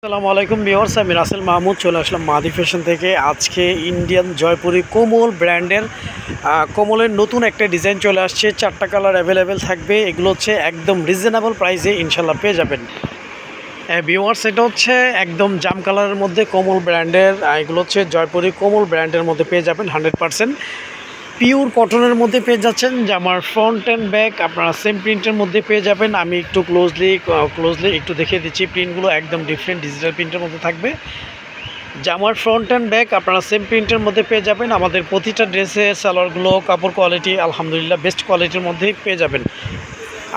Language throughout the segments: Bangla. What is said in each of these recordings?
আসসালামু আলাইকুম ভিউয়ার্স, আমি রাসেল মাহমুদ চলে আসলাম মাদি ফ্যাশন থেকে। আজকে ইন্ডিয়ান জয়পুরি কোমল ব্র্যান্ডের কোমলের নতুন একটা ডিজাইন চলে আসছে। 4টা কালার অ্যাভেলেবেল থাকবে। এগুলো হচ্ছে একদম রিজনেবল প্রাইসে ইনশাল্লাহ পেয়ে যাবেন। ভিউয়ার্স, এটা হচ্ছে একদম জাম কালারের মধ্যে কোমল ব্র্যান্ডের। এগুলো হচ্ছে জয়পুরি কোমল ব্র্যান্ডের মধ্যে পেয়ে যাবেন 100% পিওর কটনের মধ্যে পেয়ে যাচ্ছেন। জামার ফ্রন্ট অ্যান্ড ব্যাক আপনারা সেম প্রিন্টের মধ্যে পেয়ে যাবেন। আমি একটু ক্লোজলি একটু দেখিয়ে দিচ্ছি। প্রিন্টগুলো একদম ডিফারেন্ট ডিজিটাল প্রিন্টের মধ্যে থাকবে। জামার ফ্রন্ট অ্যান্ড ব্যাক আপনারা সেম প্রিন্টের মধ্যে পেয়ে যাবেন। আমাদের প্রতিটা ড্রেসের সালোয়ারগুলো কাপড় কোয়ালিটি আলহামদুলিল্লাহ বেস্ট কোয়ালিটির মধ্যেই পেয়ে যাবেন।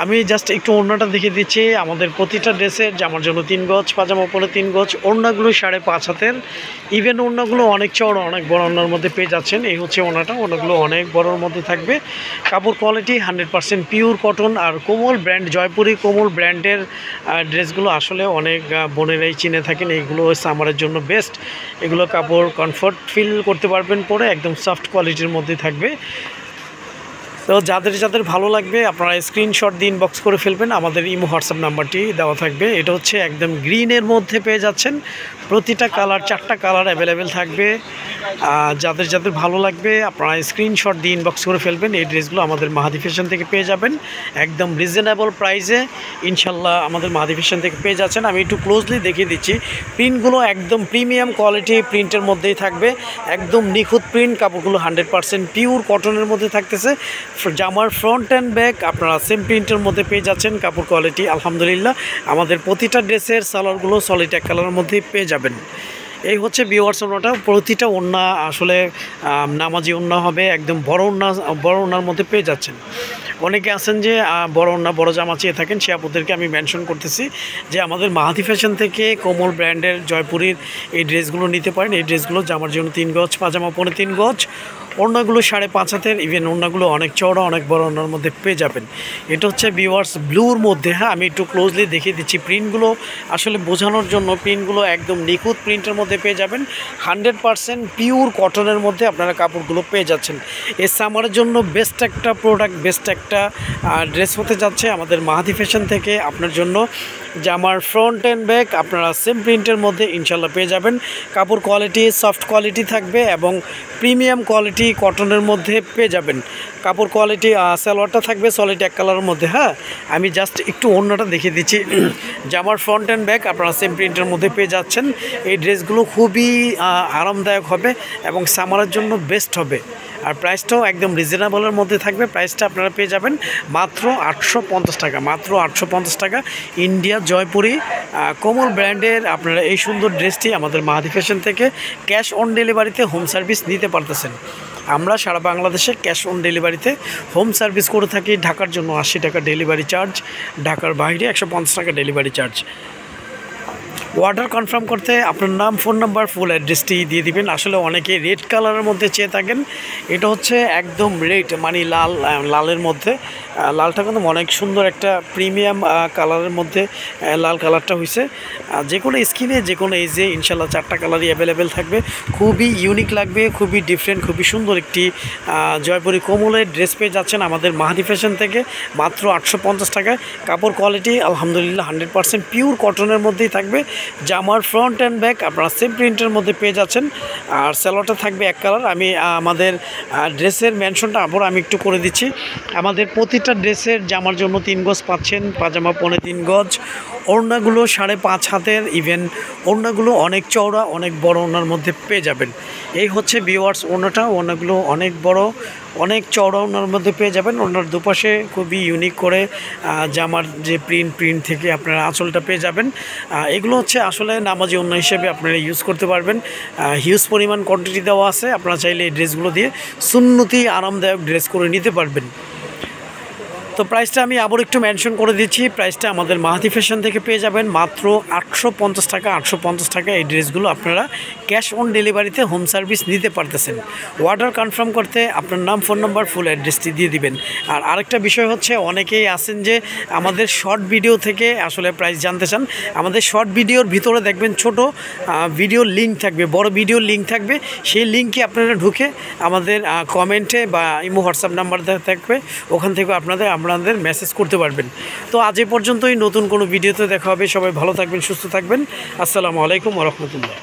আমি জাস্ট একটু ওড়নাটা দেখিয়ে দিচ্ছি। আমাদের প্রতিটা ড্রেসের জামার জন্য 3 গজ, পাজামা পরে 3 গজ, ওড়নাগুলো 5.5 হাতের। ইভেন ওড়নাগুলো অনেক চওড়া, অনেক বড় ওড়নার মধ্যে পেয়ে যাচ্ছেন। এই হচ্ছে ওড়নাগুলো অনেক বড়োর মধ্যে থাকবে। কাপড় কোয়ালিটি 100% পিওর কটন। আর কোমল ব্র্যান্ড, জয়পুরি কোমল ব্র্যান্ডের ড্রেসগুলো আসলে অনেক বোনেরাই চিনে থাকেন। এইগুলো সামারের জন্য বেস্ট। এগুলো কাপড় কমফর্ট ফিল করতে পারবেন পরে, একদম সফট কোয়ালিটির মধ্যে থাকবে। তো যাদের ভালো লাগবে আপনারা স্ক্রিনশট দিয়ে ইনবক্স করে ফেলবেন। আমাদের ইমো হোয়াটসঅ্যাপ নাম্বারটি দেওয়া থাকবে। এটা হচ্ছে একদম গ্রিনের মধ্যে পেয়ে যাচ্ছেন। প্রতিটা কালার 4টা কালার অ্যাভেলেবেল থাকবে। যাদের ভালো লাগবে আপনারা স্ক্রিনশট দিয়ে ইনবক্স করে ফেলবেন। এই ড্রেসগুলো আমাদের মাহাদি ফ্যাশন থেকে পেয়ে যাবেন একদম রিজনেবল প্রাইসে ইনশাল্লাহ। আমাদের মাহাদি ফ্যাশন থেকে পেয়ে যাচ্ছেন। আমি একটু ক্লোজলি দেখিয়ে দিচ্ছি। প্রিন্টগুলো একদম প্রিমিয়াম কোয়ালিটি প্রিন্টের মধ্যেই থাকবে। একদম নিখুঁত প্রিন্ট। কাপড়গুলো 100% পিওর কটনের মধ্যে থাকতেছে। জামার ফ্রন্ট অ্যান্ড ব্যাক আপনারা সেম প্রিন্টের মধ্যে পেয়ে যাচ্ছেন। কাপড় কোয়ালিটি আলহামদুলিল্লাহ। আমাদের প্রতিটা ড্রেসের সালোয়ারগুলো সলিড এক কালারের মধ্যেই পেয়ে যাবেন। এই হচ্ছে ভিউয়ার্স ওড়নাটা। প্রতিটা ওড়না আসলে নামাজি ওড়না হবে। একদম বড় ওড়নার মধ্যে পেয়ে যাচ্ছেন। অনেকে আছেন যে বড় ওড়না বড় জামা চেয়ে থাকেন, সে আপুদেরকে আমি মেনশন করতেছি যে আমাদের মাহাদি ফ্যাশন থেকে কোমল ব্র্যান্ডের জয়পুরির এই ড্রেসগুলো নিতে পারেন। এই ড্রেসগুলো জামার জন্য 3 গজ, পাজামা পরে 3 গজ, ওড়নাগুলো 5.5 হাতের। ইভেন ওড়নাগুলো অনেক চওড়া, অনেক বড় ওড়নার মধ্যে পেয়ে যাবেন। এটা হচ্ছে ভিউয়ার্স ব্লুর মধ্যে। হ্যাঁ, আমি একটু ক্লোজলি দেখিয়ে দিচ্ছি। প্রিন্টগুলো আসলে বোঝানোর জন্য, প্রিন্টগুলো একদম নিখুঁত প্রিন্টের মধ্যে পেয়ে যাবেন। 100% পিওর কটনের মধ্যে আপনারা কাপড়গুলো পেয়ে যাচ্ছেন। এই সামারের জন্য বেস্ট একটা প্রোডাক্ট, বেস্ট একটা ড্রেস হতে যাচ্ছে আমাদের মাহাদি ফ্যাশন থেকে আপনার জন্য। জামার ফ্রন্ট অ্যান্ড ব্যাক আপনারা সেম প্রিন্টের মধ্যে ইনশাল্লাহ পেয়ে যাবেন। কাপড় কোয়ালিটি সফট কোয়ালিটি থাকবে এবং প্রিমিয়াম কোয়ালিটি কটনের মধ্যে পেয়ে যাবেন। কাপড় কোয়ালিটি সালোয়ারটা থাকবে সলিড এক কালারের মধ্যে। হ্যাঁ, আমি জাস্ট একটু ওড়নাটা দেখিয়ে দিচ্ছি। জামার ফ্রন্ট অ্যান্ড ব্যাক আপনারা সেম প্রিন্টের মধ্যে পেয়ে যাচ্ছেন। এই ড্রেসগুলো খুবই আরামদায়ক হবে এবং সামারের জন্য বেস্ট হবে। আর প্রাইসটাও একদম রিজনেবলের মধ্যে থাকবে। প্রাইসটা আপনারা পেয়ে যাবেন মাত্র 850 টাকা। মাত্র 850 টাকা ইন্ডিয়া জয়পুরি কোমল ব্র্যান্ডের আপনারা এই সুন্দর ড্রেসটি আমাদের মাহাদি ফ্যাশন থেকে ক্যাশ অন ডেলিভারিতে হোম সার্ভিস নিতে পারতেছেন। আমরা সারা বাংলাদেশে ক্যাশ অন ডেলিভারিতে হোম সার্ভিস করে থাকি। ঢাকার জন্য 80 টাকা ডেলিভারি চার্জ, ঢাকার বাইরে 150 টাকা ডেলিভারি চার্জ। অর্ডার কনফার্ম করতে আপনার নাম, ফোন নাম্বার, ফুল অ্যাড্রেসটি দিয়ে দিবেন। আসলে অনেকে রেড কালারের মধ্যে চেয়ে থাকেন। এটা হচ্ছে একদম রেড, মানে লালের মধ্যে। লালটা কিন্তু অনেক সুন্দর একটা প্রিমিয়াম কালারের মধ্যে লাল কালারটা হয়েছে। যে কোনো স্কিনে, যে কোনো এজে ইনশাল্লাহ 4টা কালারই অ্যাভেলেবেল থাকবে। খুবই ইউনিক লাগবে, খুবই ডিফারেন্ট, খুবই সুন্দর একটি জয়পুরি কোমলের ড্রেস পেয়ে যাচ্ছেন আমাদের মাহাদি ফ্যাশন থেকে মাত্র 850 টাকায়। কাপড় কোয়ালিটি আলহামদুলিল্লাহ 100% পিওর কটনের মধ্যেই থাকবে। জামার ফ্রন্ট অ্যান্ড ব্যাক আপনারা সেম প্রিন্টের মধ্যে পেয়ে যাচ্ছেন। আর সালোয়ারটা থাকবে এক কালার। আমি আমাদের ড্রেসের মেনশনটা আবার আমি একটু করে দিচ্ছি। আমাদের প্রতিটা ড্রেসের জামার জন্য 3 গজ পাচ্ছেন, পাজামা পরে 3 গজ, ওড়নাগুলো 5.5 হাতের। ইভেন ওড়নাগুলো অনেক চওড়া, অনেক বড় ওড়নার মধ্যে পেয়ে যাবেন। এই হচ্ছে ভিউয়ার্স ওড়নাগুলো অনেক বড়, অনেক চওড়া ওড়নার মধ্যে পেয়ে যাবেন। ওড়নার দুপাশে খুবই ইউনিক করে জামার যে প্রিন্ট থেকে আপনারা আঁচলটা পেয়ে যাবেন। এগুলো হচ্ছে আসলে নামাজি ওড়না হিসেবে আপনারা ইউজ করতে পারবেন। হিউজ পরিমাণ কোয়ান্টিটি দেওয়া আছে। আপনারা চাইলে এই ড্রেসগুলো দিয়ে সুন্নতি আরামদায়ক ড্রেস করে নিতে পারবেন। তো প্রাইসটা আমি আবার একটু মেনশন করে দিচ্ছি। প্রাইসটা আমাদের মাহাদি ফ্যাশন থেকে পেয়ে যাবেন মাত্র 850 টাকা। 850 টাকা এই ড্রেসগুলো আপনারা ক্যাশ অন ডেলিভারিতে হোম সার্ভিস নিতে পারতেছেন। অর্ডার কনফার্ম করতে আপনার নাম, ফোন নাম্বার, ফুল অ্যাড্রেসটি দিয়ে দিবেন। আর আরেকটা বিষয় হচ্ছে, অনেকেই আছেন যে আমাদের শর্ট ভিডিও থেকে আসলে প্রাইস জানতে চান। আমাদের শর্ট ভিডিওর ভিতরে দেখবেন ছোট ভিডিওর লিঙ্ক থাকবে, বড় ভিডিওর লিঙ্ক থাকবে। সেই লিঙ্কে আপনারা ঢুকে আমাদের কমেন্টে বা ইমো হোয়াটসঅ্যাপ নাম্বার থাকবে, ওখান থেকে আমরা আপনাদের মেসেজ করতে পারবেন। তো আজ এ পর্যন্তই, নতুন কোনো ভিডিওতে দেখা হবে। সবাই ভালো থাকবেন, সুস্থ থাকবেন। আসসালামু আলাইকুম ওয়া রাহমাতুল্লাহ।